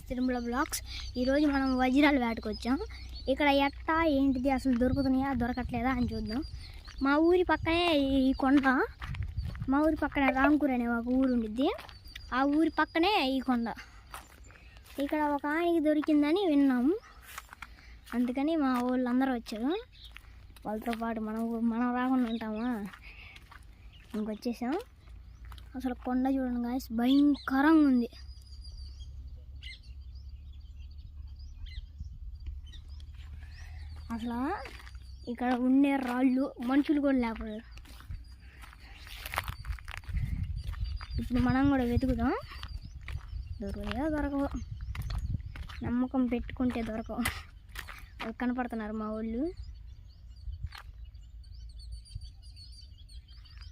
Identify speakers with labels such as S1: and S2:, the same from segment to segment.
S1: Tirumala blogs. ఈరోజు మనం వజ్రాలు వేటకు వచ్చాం. ఇక్కడ ఎట్టా ఏంటిది అసలు దొరుకుతున్నాయా దొరకట్లేదా అని చూద్దాం. మా ఊరి పక్కనే ఈ కొండ, మా ఊరి పక్కనే రాంకూర్ అనే ఒక ఊరు ఉండిద్ది. ఆ ఊరి పక్కనే ఈ కొండ. ఇక్కడ ఒక ఆయనకి దొరికిందని విన్నాము, అందుకని మా ఊళ్ళో అందరూ వచ్చారు. వాళ్ళతో పాటు మనం రాకుండా ఉంటామా, ఇంకొచ్చేసాం. అసలు కొండ చూడండి గాయ్స్, భయంకరంగా ఉంది. అసలు ఇక్కడ ఉండే రాళ్ళు మనుషులు కూడా లేకపోయారు. ఇప్పుడు మనం కూడా వెతుకుదాం. దొరకవు, నమ్మకం పెట్టుకుంటే దొరకవు. అది కనపడుతున్నారు మా వాళ్ళు,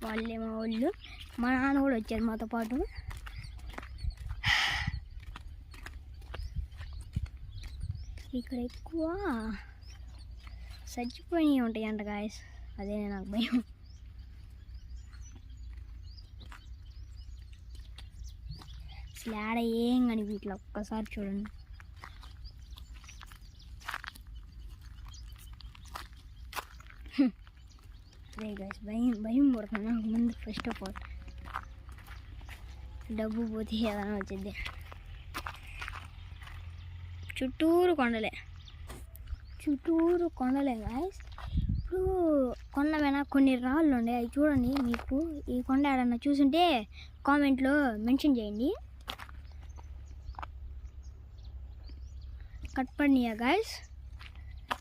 S1: వాళ్ళే మా వాళ్ళు. మా నాన్న కూడా వచ్చారు మాతో పాటు. ఇక్కడ ఎక్కువ చచ్చిపోయినవి ఉంటాయి అంట గాయస్, అదే నాకు భయం. అసలు ఆడ ఏం కానీ వీటిలో ఒక్కసారి చూడండి. అదే గాయస్, భయం పడుతుంది నాకు ముందు. ఫస్ట్ ఆఫ్ ఆల్ డబ్బు పోతే ఏదైనా వచ్చింది. చుట్టూరు కొండలే గాయస్. ఇప్పుడు కొండ మీద కొన్ని రాళ్ళు ఉండే, అవి చూడండి. మీకు ఈ కొండ ఏడన్నా చూసుంటే కామెంట్లో మెన్షన్ చేయండి. కట్పడినాయా గాయస్,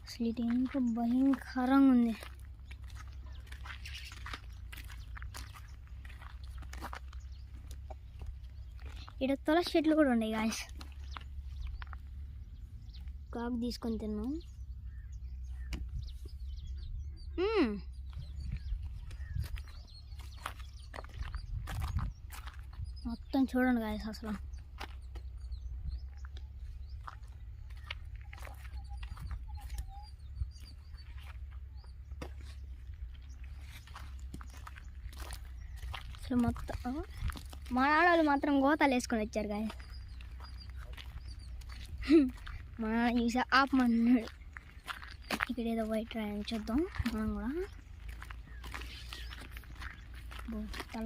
S1: అసలు ఇది ఇంకా భయంకరంగా ఉంది. ఇక్కడ తులసి చెట్లు కూడా ఉన్నాయి గాయస్. కాకు తీసుకొని తిన్నాం. మొత్తం చూడండి గాయస్, అసలు మొత్తం మా నాన్నలు మాత్రం గోతాలు వేసుకొని వచ్చారు గాయస్. మా నాన్న చూసా ఆపమన్నాడు. ఇక్కడ ఏదో వైట్ రాయని చూద్దాం మనం కూడా. తల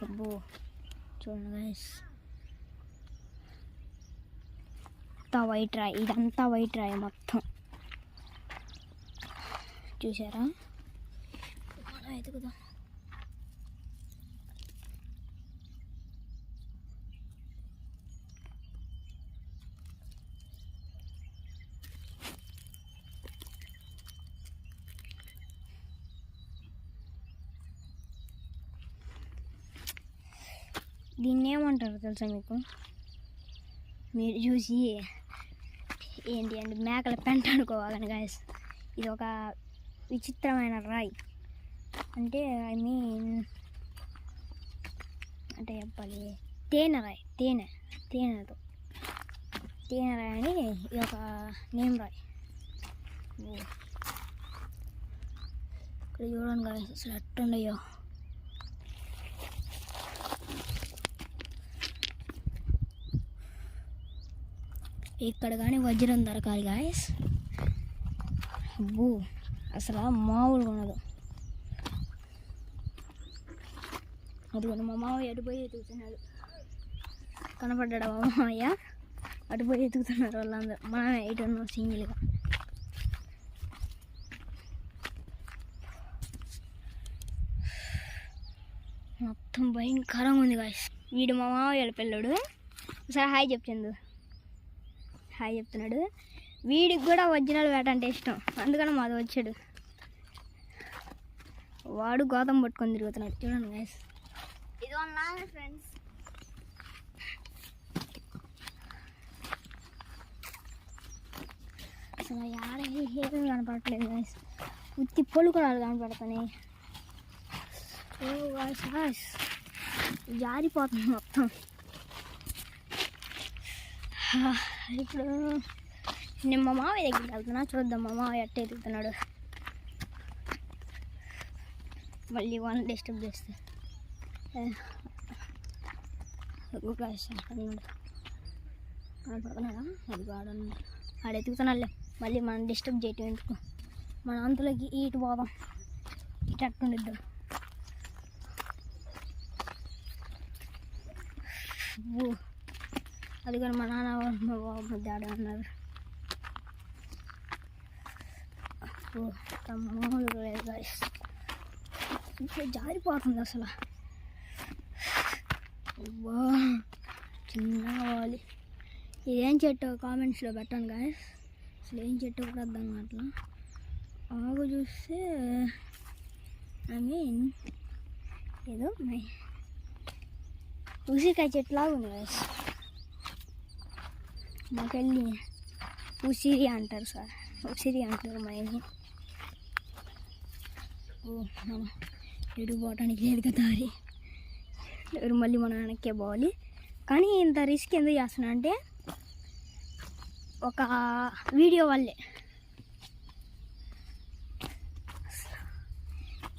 S1: అబ్బో చూడండి గైస్, అంతా వైట్ రాయి, ఇదంతా వైట్ రాయి మొత్తం. చూసారా? మనం ఎదుగుదాం. దీన్ని ఏమంటారు తెలుసా మీకు? మీరు చూసి ఏంటి అంటే మేకల పెంట అనుకోవాలని గాయస్. ఇది ఒక విచిత్రమైన రాయి, అంటే ఐ మీన్ అంటే చెప్పాలి, తేనె రాయి, తేనె రాయి అని ఇది ఒక నేమ్ రాయి. ఇక్కడ చూడండి గాయస్, అసలు ఎట్టుండయో. ఇక్కడ కానీ వజ్రం దొరకాలి గాయస్. అబ్బో అసలు మామూలుగా ఉండదు. అదిగోండి మా మామయ్య అటుపోయి ఎతుకుతున్నాడు. కనపడ్డాడు మా మామయ్య, అటుపోయి ఎతుకుతున్నారు వాళ్ళందరూ. మనమే ఇటు ఉన్నాం సింగిల్గా. మొత్తం భయంకరంగా ఉంది గాయస్. వీడు మా మామయ్య పిల్లడు. ఒకసారి హాయ్ చెప్తున్నాడు. వీడికి కూడా వజ్రాలు వేట అంటే ఇష్టం, అందుకని మాది వచ్చాడు. వాడు గోతం పట్టుకొని తిరుగుతున్నాడు. చూడండి గైస్, ఇది వాళ్ళ ఫ్రెండ్స్. అసలు ఏమీ కనపడట్లేదు గైస్, ఉత్తి పొలు కూడా కనపడుతున్నాయి. ఓ గాయస్, జారిపోతుంది మొత్తం. ఇప్పుడు నేను మా మావయ్య దగ్గరికి వెళ్తున్నా, చూద్దాం మా మావయ్య ఎట్ట ఎదుగుతున్నాడు. మళ్ళీ వాళ్ళని డిస్టర్బ్ చేస్తే అన్నాడు కనపడుతున్నాడా అది ఆడన్నాడు ఆడ ఎత్తుకుతున్నాడులే మళ్ళీ మనం డిస్టర్బ్ చేయటం ఎందుకు మన అంతులకి ఇటు పోదాం ఇటు అట్టుండిద్దాం అది కానీ మా నాన్న మా బాబు డాడీ అన్నారు మామూలుగా లేదు గాయ్స్ ఇప్పుడు జారిపోతుంది అసలు చిన్నగా కావాలి ఇదేం చెట్టు కామెంట్స్లో పెట్టండి గాయ్స్ అసలు ఏం చెట్టు కూడా అర్థం కావట్లా ఆగు చూస్తే ఐ మీన్ ఏదో ఉసిరికాయ చెట్టు లాగా ఉంది గాయ్స్ మాకెళ్ళి ఉసిరి అంటారు సార్ ఉసిరి అంటారు మా ఇంట్లో ఎటు పోవటానికి లేదు దారి ఎవరు మళ్ళీ మనం వెనక్కే పోవాలి కానీ ఇంత రిస్క్ ఎందుకు చేస్తున్నా అంటే ఒక వీడియో వల్లే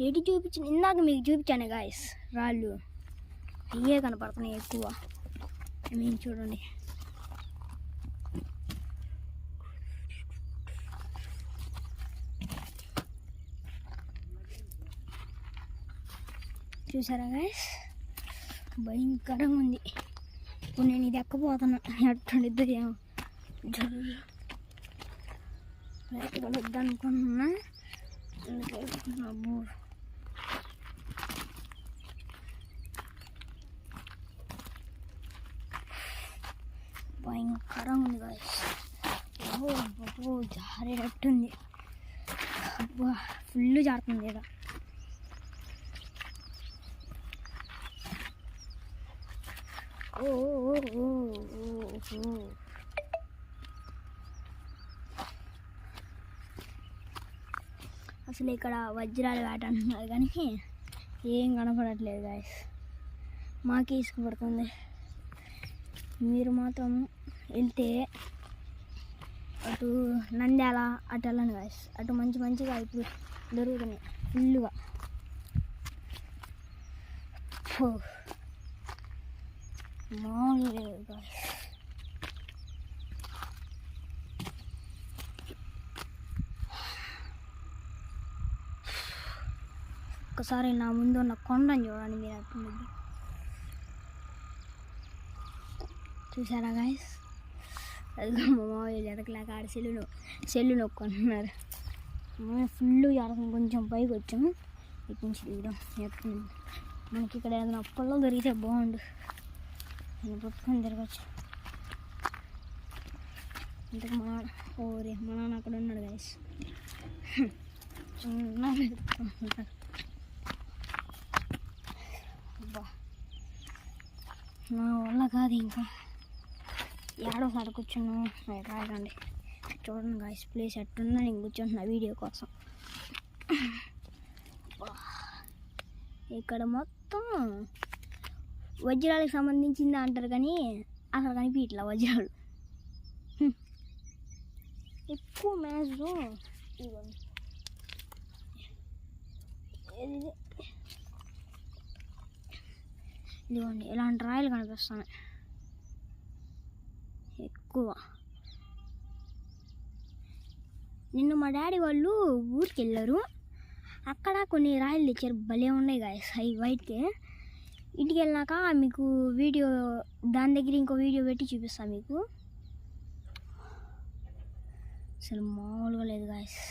S1: ఎటు చూపించిన ఇందాక మీకు చూపించాను గాయస్ రాళ్ళు అయ్యే కనపడుతున్నాయి ఎక్కువ ఐ మీన్ చూడండి చూసారా గాయస్ భయంకరంగా ఉంది ఇప్పుడు నేను ఇది ఎక్కపోతున్నా ఎట్టుండిద్ది ఏమో వద్దనుకున్నా అబ్బో భయంకరంగా ఉంది గాయస్ అబ్బో జారేటట్టుంది అబ్బా ఫుల్ జారుతుంది ఇక అసలు ఇక్కడ వజ్రాలు వేట అంటున్నారు కానీ ఏం కనపడట్లేదు గాయస్ మాకు ఇసుకుపడుతుంది మీరు మాత్రం వెళ్తే అటు నంద్యాల అటు వెళ్ళండి గాయస్ అటు మంచిగా ఇప్పుడు దొరుకుతున్నాయి ఫుల్గా మామూలు లేదు గాయస్ ఒక్కసారి నా ముందు ఉన్న కొండని చూడండి మీరు అట్టుంది చూసారా గాయస్ అది మా మామూలు ఎదకలేక ఆడ సెల్లు నొక్కుంటున్నారు ఫుల్ జరగం కొంచెం పైకి వచ్చాము ఇటు నుంచి దిగడం ఎత్తుంది మనకి ఇక్కడ ఏదైనా అప్పల్లో దొరికితే బాగుండు నేను పట్టుకొని తిరగచ్చు ఇంతకు మా నాన్న అక్కడ ఉన్నాడు గాయస్ అబ్బా నా వల్ల కాదు ఇంకా ఏడోసారి కూర్చున్నాను రాయకండి చూడండి గాయస్ ప్లేస్ ఎట్టుందో నేను కూర్చుంటున్నా వీడియో కోసం ఇక్కడ మొత్తం వజ్రాలకు సంబంధించింది అంటారు కానీ అసలు కనిపించట్లా వజ్రాలు ఎక్కువ మ్యాచ్ ఇవ్వండి ఇదిగోండి ఇలాంటి రాయలు కనిపిస్తున్నాయి ఎక్కువ నిన్న మా డాడీ వాళ్ళు ఊరికి వెళ్ళారు అక్కడ కొన్ని రాయలు తెచ్చారు భలే ఉన్నాయి గాయస్ అవి వైట్కి ఇంటికి వెళ్ళాక మీకు వీడియో దాని దగ్గర ఇంకో వీడియో పెట్టి చూపిస్తాను మీకు అసలు మామూలుగా లేదు గాయస్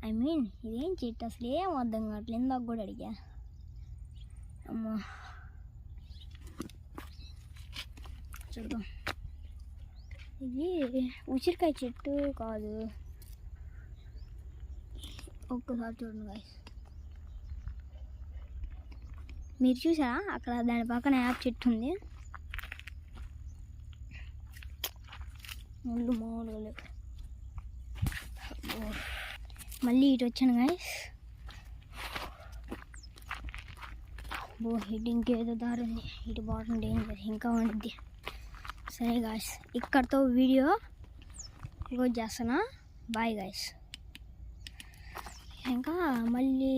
S1: ఐ మీన్ ఇదేం చెట్టు అసలు ఏం అర్థం కావట్లేదు ఇందాక కూడా అడిగా అమ్మా చూద్దాం ఇది ఉసిరికాయ చెట్టు కాదు ఒక్కసారి చూడండి గాయస్ మీరు చూసారా అక్కడ దాని పక్కన యాప్ చెట్టు ఉంది ముందు మామూలుగా లేదు మళ్ళీ ఇటు వచ్చాను గాయస్ ఇటు ఇంకేదో దారి ఉంది ఇటు బాగుంది డేంజర్ ఇంకా ఉండిద్ది సరే గాయస్ ఇక్కడితో వీడియో క్లోజ్ చేస్తున్నా బాయ్ గాయస్ ఇంకా మళ్ళీ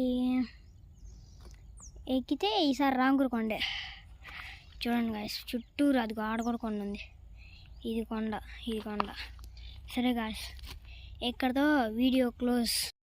S1: ఎక్కితే ఈసారి రాంకూరు కొండే. చూడండి గాయస్, చుట్టూరు అది ఆడ కూడా కొండ ఉంది. ఇది కొండ. సరే గాయస్, ఇక్కడతో వీడియో క్లోజ్.